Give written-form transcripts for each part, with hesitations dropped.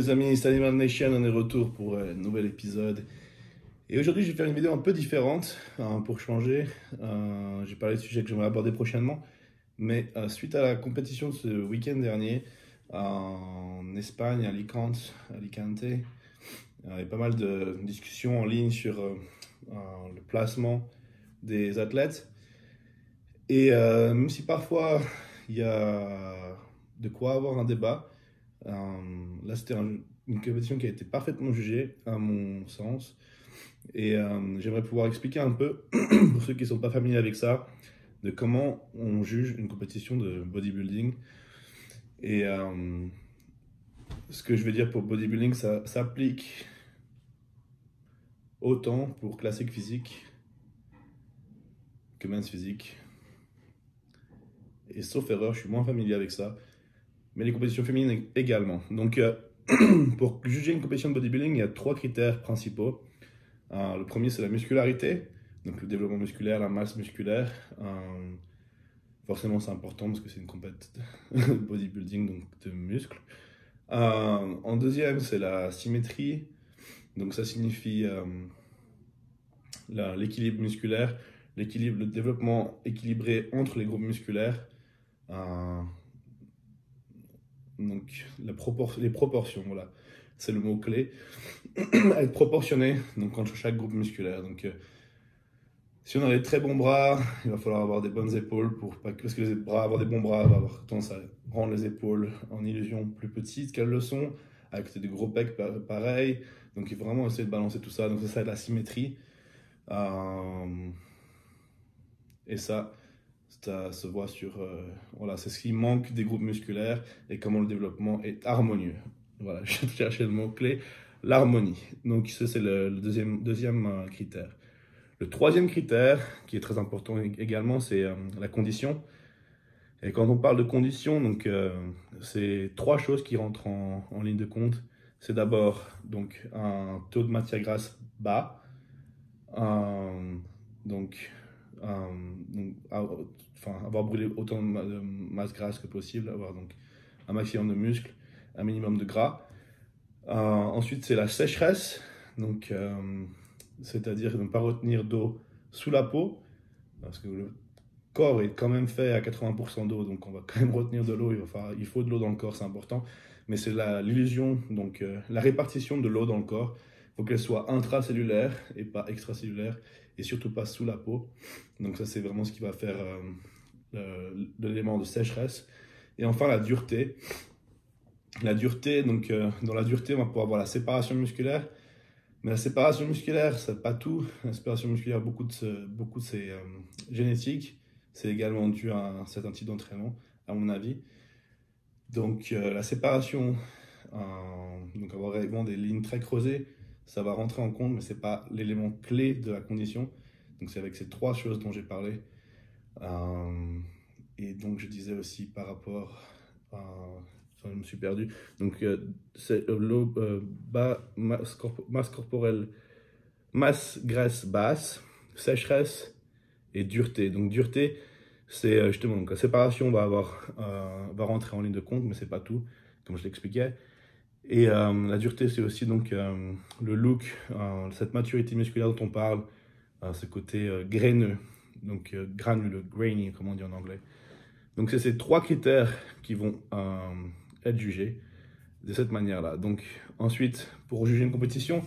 les amis, c'est Animal Nation, on est de retour pour un nouvel épisode. Et aujourd'hui, je vais faire une vidéo un peu différente pour changer. J'ai parlé de sujets que j'aimerais aborder prochainement. Mais suite à la compétition de ce week-end dernier en Espagne, à Alicante, il y a pas mal de discussions en ligne sur le placement des athlètes. Et même si parfois il y a de quoi avoir un débat, là c'était une compétition qui a été parfaitement jugée à mon sens. Et j'aimerais pouvoir expliquer un peu, pour ceux qui ne sont pas familiers avec ça, de comment on juge une compétition de bodybuilding. Et ce que je vais dire pour bodybuilding, ça s'applique autant pour classique physique que men's physique. Et sauf erreur, je suis moins familier avec ça. Mais les compétitions féminines également. Donc, pour juger une compétition de bodybuilding, il y a 3 critères principaux. Le premier, c'est la muscularité, donc le développement musculaire, la masse musculaire. Forcément, c'est important parce que c'est une compétition de bodybuilding, donc de muscles. En deuxième, c'est la symétrie. Donc, ça signifie l'équilibre musculaire, le développement équilibré entre les groupes musculaires. Donc, les proportions, voilà, c'est le mot-clé. Être proportionné donc, entre chaque groupe musculaire. Donc, si on a des très bons bras, il va falloir avoir des bonnes épaules parce que avoir des bons bras va avoir tendance à rendre les épaules en illusion plus petites qu'elles le sont, avec des gros pecs pareil. Donc, il faut vraiment essayer de balancer tout ça. Donc, ça va être la symétrie. Et ça se voit sur... voilà, c'est ce qui manque des groupes musculaires et comment le développement est harmonieux. Voilà, je cherchais le mot-clé, l'harmonie. Donc ça, c'est le deuxième critère. Le troisième critère, qui est très important également, c'est la condition. Et quand on parle de condition, donc c'est 3 choses qui rentrent en ligne de compte. C'est d'abord donc un taux de matière grasse bas, avoir brûlé autant de masse grasse que possible, avoir donc un maximum de muscles, un minimum de gras. Ensuite, c'est la sécheresse, donc c'est-à-dire ne pas retenir d'eau sous la peau, parce que le corps est quand même fait à 80% d'eau, donc on va quand même retenir de l'eau. Il faut de l'eau dans le corps, c'est important, mais c'est l'illusion, donc la répartition de l'eau dans le corps. Il faut qu'elle soit intracellulaire et pas extracellulaire, et surtout pas sous la peau. Donc ça, c'est vraiment ce qui va faire l'élément de sécheresse. Et enfin, la dureté. La dureté, donc dans la dureté, on va pouvoir avoir la séparation musculaire. Mais la séparation musculaire, c'est pas tout. La séparation musculaire, beaucoup de c'est génétique. C'est également dû à un certain type d'entraînement, à mon avis. Donc la séparation, donc avoir vraiment des lignes très creusées, ça va rentrer en compte, mais c'est pas l'élément clé de la condition. Donc c'est avec ces 3 choses dont j'ai parlé. Et donc je disais aussi par rapport à... je me suis perdu. Donc c'est l'eau bas, masse corporelle, masse graisse basse, sécheresse et dureté. Donc dureté, c'est justement donc, la séparation va rentrer en ligne de compte, mais c'est pas tout, comme je l'expliquais. Et la dureté, c'est aussi donc le look, cette maturité musculaire dont on parle, ce côté graineux, donc granuleux, grainy, comme on dit en anglais. Donc c'est ces 3 critères qui vont être jugés de cette manière-là. Donc ensuite, pour juger une compétition,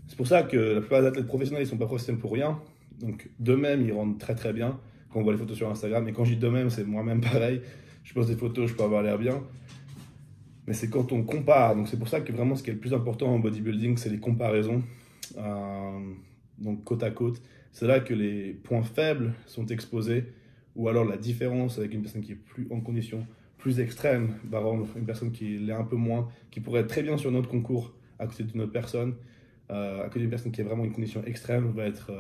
c'est pour ça que la plupart des athlètes professionnels, ils ne sont pas professionnels pour rien. Donc d'eux-mêmes, ils rendent très très bien quand on voit les photos sur Instagram. Et quand je dis d'eux-mêmes, c'est moi-même pareil. Je pose des photos, je peux avoir l'air bien. Mais c'est quand on compare. Donc c'est pour ça que vraiment ce qui est le plus important en bodybuilding, c'est les comparaisons. Donc côte à côte. C'est là que les points faibles sont exposés. Ou alors la différence avec une personne qui est plus en condition plus extrême va rendre une personne qui l'est un peu moins, qui pourrait être très bien sur notre concours à côté d'une autre personne, à côté d'une personne qui est vraiment une condition extrême, va être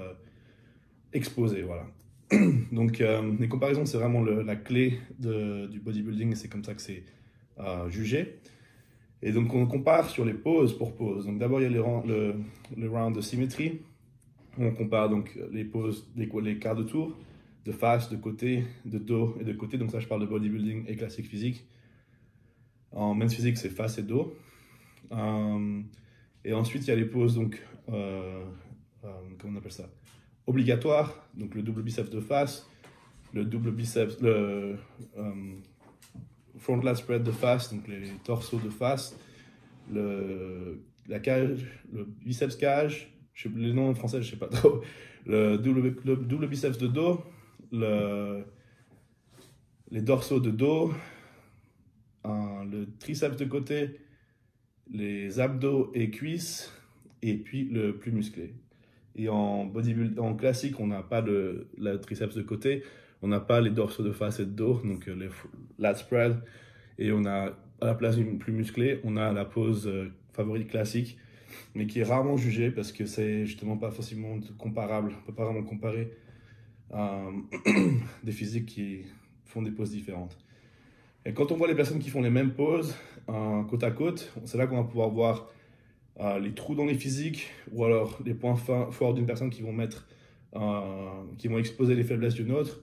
exposée. Voilà. Donc les comparaisons, c'est vraiment la clé du bodybuilding et c'est comme ça que c'est jugé. Et donc on compare sur les poses pour poses. Donc d'abord il y a le round de symétrie. On compare donc les poses, les quarts de tour, de face, de côté, de dos et de côté. Donc ça, je parle de bodybuilding et classique physique. En men's physique, c'est face et dos. Et ensuite, il y a les poses, donc, comment on appelle ça? Obligatoires, donc le double biceps de face, le double biceps, le front lat spread de face, donc les torsos de face, la cage, le biceps cage, les noms en français, je sais pas trop, le double biceps de dos, les dorsaux de dos, le triceps de côté, les abdos et cuisses, et puis le plus musclé. Et en bodybuilding, en classique, on n'a pas le triceps de côté, on n'a pas les dorsaux de face et de dos, donc les lat spread, et on a à la place du plus musclé, on a la pose favorite classique, mais qui est rarement jugée parce que c'est justement pas facilement comparable, on peut pas vraiment comparer des physiques qui font des poses différentes. Et quand on voit les personnes qui font les mêmes poses côte à côte, c'est là qu'on va pouvoir voir les trous dans les physiques ou alors les points forts d'une personne qui vont qui vont exposer les faiblesses d'une autre.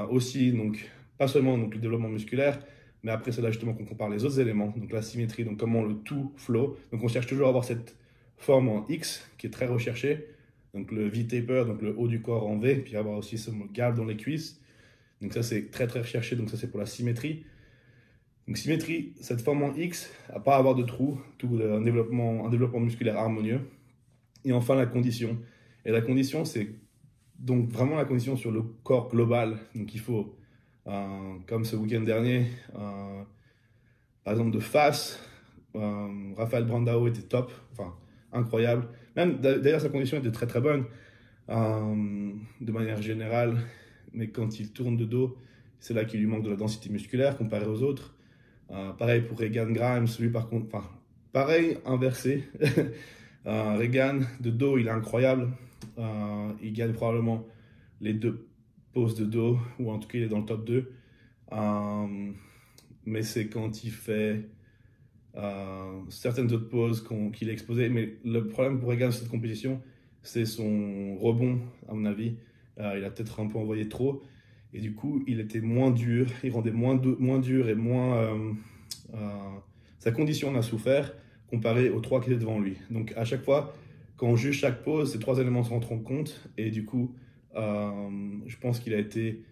Aussi, donc, pas seulement donc, le développement musculaire, mais après c'est là justement qu'on compare les autres éléments, donc la symétrie, donc comment le tout flow. Donc on cherche toujours à avoir cette forme en X qui est très recherchée, donc le V-taper, donc le haut du corps en V, puis avoir aussi ce gap dans les cuisses. Donc ça c'est très recherché, donc ça c'est pour la symétrie. Donc symétrie, cette forme en X, à pas avoir de trous, un développement musculaire harmonieux. Et enfin la condition. Et la condition, c'est donc vraiment la condition sur le corps global. Donc il faut, comme ce week-end dernier, par exemple de face, Rafael Brandao était top, enfin incroyable. Même d'ailleurs sa condition était très bonne de manière générale, mais quand il tourne de dos, c'est là qu'il lui manque de la densité musculaire comparé aux autres. Pareil pour Regan Grimes, lui par contre, enfin, pareil, inversé. Regan, de dos, il est incroyable. Il gagne probablement les 2 poses de dos, ou en tout cas, il est dans le top 2. Mais c'est quand il fait certaines autres poses qu'il a exposées. Mais le problème pour Regan sur cette compétition, c'est son rebond, à mon avis. Il a peut-être un peu envoyé trop. Et du coup, il était moins dur, il rendait moins dur et moins... sa condition en a souffert comparé aux 3 qui étaient devant lui. Donc à chaque fois, quand on juge chaque pose, ces 3 éléments se rendent compte. Et du coup, je pense qu'il a été...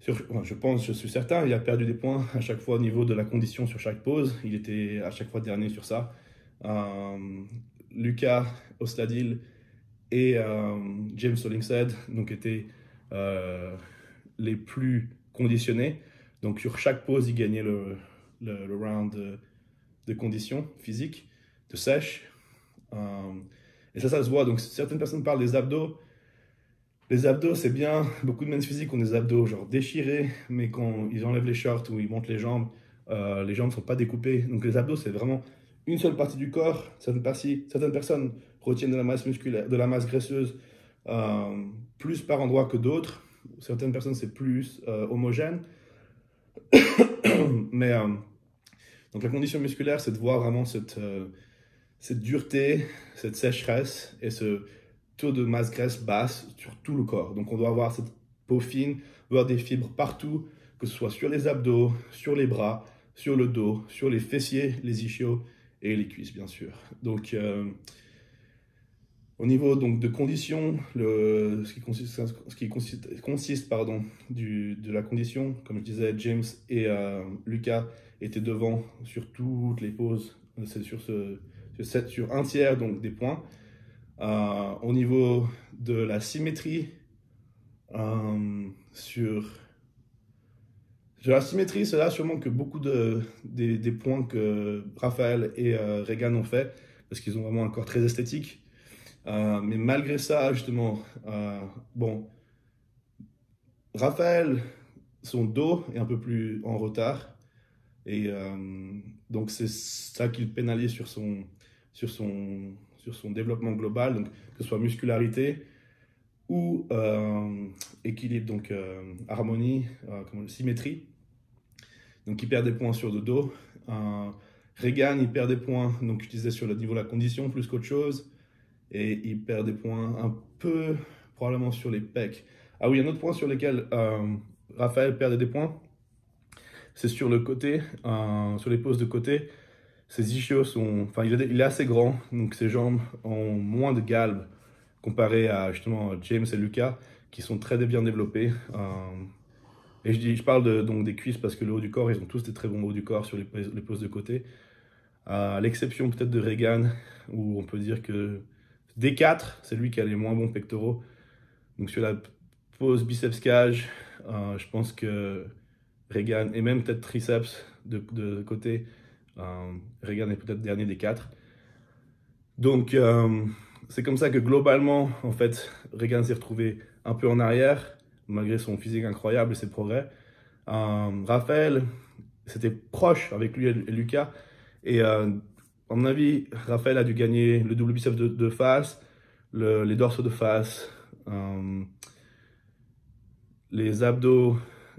je suis certain, il a perdu des points à chaque fois au niveau de la condition sur chaque pose. Il était à chaque fois dernier sur ça. Lucas Ostadil et James Hollingshead donc étaient les plus conditionnés. Donc sur chaque pose, ils gagnaient le round de conditions physiques, de sèche. Et ça se voit. Donc certaines personnes parlent des abdos. Les abdos, c'est bien. Beaucoup de men's physiques ont des abdos genre déchirés, mais quand ils enlèvent les shorts ou ils montent les jambes ne sont pas découpées. Donc les abdos, c'est vraiment une seule partie du corps. Certaines personnes retiennent de la masse musculaire, de la masse graisseuse plus par endroit que d'autres. Certaines personnes, c'est plus homogène. Mais donc la condition musculaire, c'est de voir vraiment cette dureté, cette sécheresse et ce taux de masse graisse basse sur tout le corps. Donc on doit avoir cette peau fine, avoir des fibres partout, que ce soit sur les abdos, sur les bras, sur le dos, sur les fessiers, les ischios et les cuisses, bien sûr. Donc au niveau donc, de conditions, ce qui consiste de la condition, comme je disais, James et Lucas étaient devant sur toutes les poses, c'est sur un tiers donc, des points. Au niveau de la symétrie, sur la symétrie, c'est là sûrement que beaucoup des points que Raphaël et Regan ont fait, parce qu'ils ont vraiment un corps très esthétique. Mais malgré ça, justement, bon, Raphaël, son dos est un peu plus en retard. Et donc, c'est ça qui le pénalise sur son développement global, donc, que ce soit muscularité ou équilibre, donc harmonie, symétrie. Donc, il perd des points sur le dos. Regan, il perd des points, donc je disais, sur le niveau de la condition plus qu'autre chose. Et il perd des points un peu, probablement sur les pecs. Ah oui, un autre point sur lequel Raphaël perdait des points, c'est sur le côté, sur les poses de côté. Ses ischios sont... Enfin, il est assez grand, donc ses jambes ont moins de galbe comparé à justement James et Lucas, qui sont très bien développés. Et je parle donc des cuisses parce que le haut du corps, ils ont tous des très bons hauts du corps sur les poses de côté. À l'exception peut-être de Regan, où on peut dire que des quatre, c'est lui qui a les moins bons pectoraux. Donc sur la pose biceps cage, je pense que Regan, et même peut-être triceps de côté, Regan est peut-être dernier des quatre. Donc c'est comme ça que globalement, en fait, Regan s'est retrouvé un peu en arrière, malgré son physique incroyable et ses progrès. Raphaël, c'était proche avec lui et Lucas. Et à mon avis, Raphaël a dû gagner le double biceps de face, les dorsaux de face, les abdos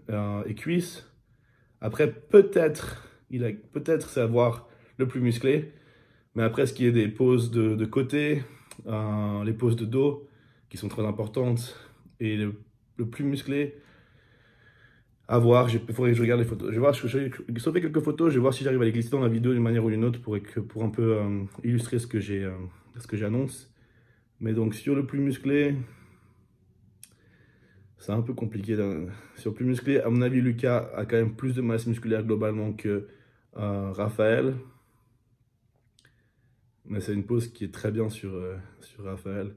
et cuisses. Après, peut-être c'est avoir le plus musclé. Mais après, ce qui est des poses de côté, les poses de dos, qui sont très importantes, et le plus musclé, à voir, il faudrait que je regarde les photos. Je vais voir, je vais sauver quelques photos, je vais voir si j'arrive à les glisser dans la vidéo d'une manière ou d'une autre pour un peu illustrer ce que j'annonce. Mais donc, sur le plus musclé, c'est un peu compliqué. Sur le plus musclé, à mon avis, Lucas a quand même plus de masse musculaire globalement que Raphaël. Mais c'est une pose qui est très bien sur Raphaël.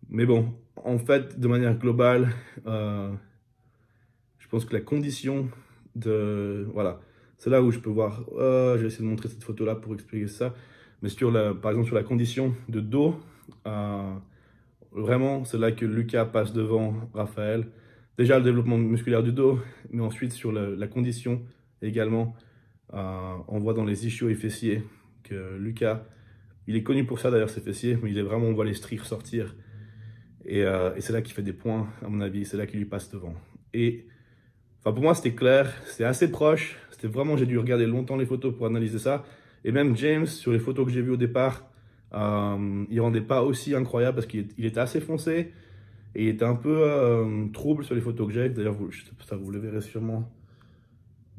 Mais bon, en fait, de manière globale, je pense que la condition de... Voilà, c'est là où je peux voir... je vais essayer de montrer cette photo-là pour expliquer ça. Mais par exemple, sur la condition de dos, vraiment, c'est là que Lucas passe devant Raphaël. Déjà, le développement musculaire du dos, mais ensuite, sur la condition également, on voit dans les ischios et fessiers que Lucas, il est connu pour ça d'ailleurs, ses fessiers, mais on voit les stries ressortir. Et c'est là qu'il fait des points, à mon avis, c'est là qu'il lui passe devant. Et enfin, pour moi, c'était clair, c'était assez proche. C'était vraiment, j'ai dû regarder longtemps les photos pour analyser ça. Et même James, sur les photos que j'ai vues au départ, il rendait pas aussi incroyable parce qu'il était assez foncé et il était un peu trouble sur les photos que j'ai. D'ailleurs, ça vous le verrez sûrement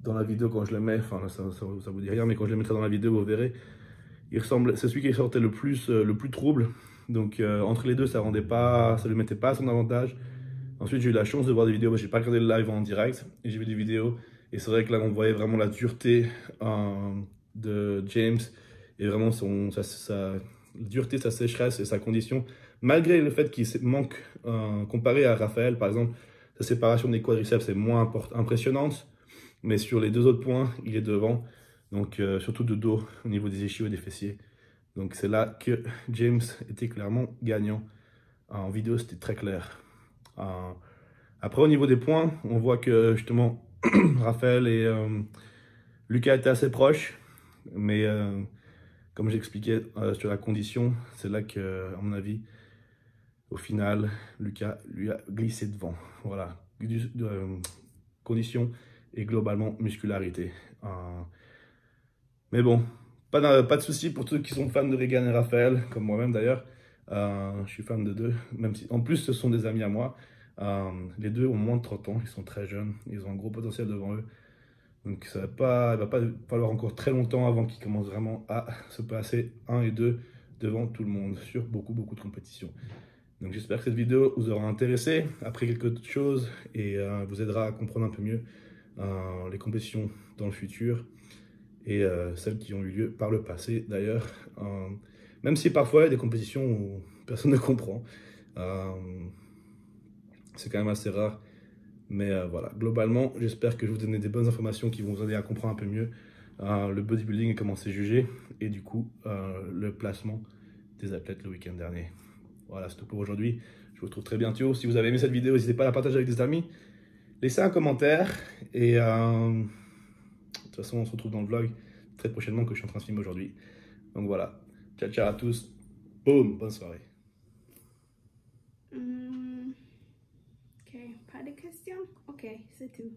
dans la vidéo quand je le mets. Enfin, là, ça vous dit rien, mais quand je le mettrai dans la vidéo, vous verrez. C'est celui qui sortait le plus trouble. Donc, entre les deux, ça lui mettait pas à son avantage. Ensuite, j'ai eu la chance de voir des vidéos. J'ai pas regardé le live en direct et j'ai vu des vidéos. Et c'est vrai que là, on voyait vraiment la dureté de James et vraiment sa dureté, sa sécheresse et sa condition. Malgré le fait qu'il manque, comparé à Raphaël, par exemple, sa séparation des quadriceps est moins impressionnante. Mais sur les deux autres points, il est devant. Donc, surtout de dos, au niveau des ischios et des fessiers. Donc, c'est là que James était clairement gagnant. En vidéo, c'était très clair. Après, au niveau des points, on voit que justement, Raphaël et Lucas étaient assez proches. Mais comme j'expliquais sur la condition, c'est là que, à mon avis, au final, Lucas lui a glissé devant. Voilà. Condition et globalement muscularité. Mais bon, pas de souci pour ceux qui sont fans de Regan et Raphaël, comme moi-même d'ailleurs. Je suis fan de deux, même si en plus ce sont des amis à moi. Les deux ont moins de 30 ans, ils sont très jeunes, ils ont un gros potentiel devant eux. Donc il va pas falloir encore très longtemps avant qu'ils commencent vraiment à se passer 1 et 2 devant tout le monde sur beaucoup de compétitions. Donc j'espère que cette vidéo vous aura intéressé, appris quelque chose et vous aidera à comprendre un peu mieux les compétitions dans le futur et celles qui ont eu lieu par le passé d'ailleurs. Même si parfois il y a des compétitions où personne ne comprend. C'est quand même assez rare. Mais voilà, globalement, j'espère que je vous donne des bonnes informations qui vont vous aider à comprendre un peu mieux le bodybuilding et comment c'est jugé. Et du coup, le placement des athlètes le week-end dernier. Voilà, c'est tout pour aujourd'hui. Je vous retrouve très bientôt. Si vous avez aimé cette vidéo, n'hésitez pas à la partager avec des amis. Laissez un commentaire. Et de toute façon, on se retrouve dans le vlog très prochainement que je suis en train de filmer aujourd'hui. Donc voilà, ciao ciao à tous. Boum, bonne soirée. Ok, pas de questions? Ok, c'est tout.